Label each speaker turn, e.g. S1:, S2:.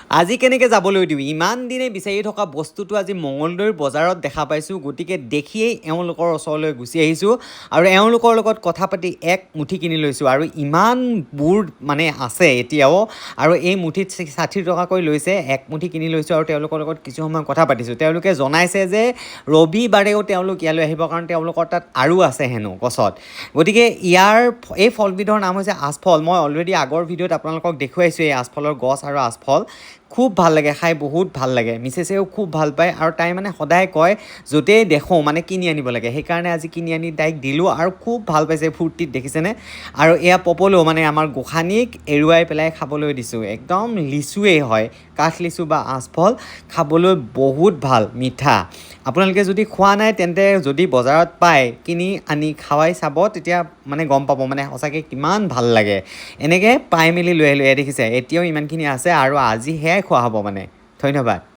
S1: আজি কেনেকৈ যাবলৈ দিওঁ ইমান দিনে বিচাৰি থকা বস্তুটো আজি মঙলদৈৰ বজাৰত দেখা পাইছোঁ গতিকে দেখিয়েই এওঁলোকৰ ওচৰলৈ গুচি আহিছোঁ আৰু এওঁলোকৰ লগত কথা পাতি এক মুঠি কিনি লৈছোঁ আৰু ইমানবোৰ মানে আছে এতিয়াও আৰু এই মুঠিত 60 টকাকৈ লৈছে এক মুঠি কিনি লৈছোঁ আৰু তেওঁলোকৰ লগত কিছু সময় কথা পাতিছোঁ তেওঁলোকে জনাইছে যে ৰবিবাৰেও তেওঁলোক ইয়ালৈ আহিব কাৰণ তেওঁলোকৰ তাত আৰু আছে হেনো গছত গতিকে এই ফলবিধৰ নাম হৈছে আচফল মই অলৰেডি আগৰ ভিডিঅ'ত আপোনালোকক দেখুৱাইছোঁ এই আচফলৰ গছ আৰু আচফল খুব ভাল লাগে খাই বহুত ভাল লাগে মিছেছেও খুব ভাল পায় আৰু তাই মানে সদায় কয় য'তেই দেখোঁ মানে কিনি আনিব লাগে সেইকাৰণে আজি কিনি আনি তাইক দিলোঁ আৰু খুব ভাল পাইছে ফূৰ্তিত দেখিছেনে আৰু এয়া পপলো মানে আমাৰ গোসানীক এৰুৱাই পেলাই খাবলৈ দিছোঁ একদম লিচুৱেই হয় কাঠ লিচু বা আচফল খাবলৈ বহুত ভাল মিঠা আপোনালোকে যদি খোৱা নাই তেন্তে যদি বজাৰত পায় কিনি আনি খাৱাই চাব তেতিয়া মানে গম পাব মানে সঁচাকৈ কিমান ভাল লাগে এনেকৈ পাই মেলি লৈ আহিলোঁ এয়া দেখিছে এতিয়াও ইমানখিনি আছে আৰু আজি সেয়াই খোৱা হ'ব মানে ধন্যবাদ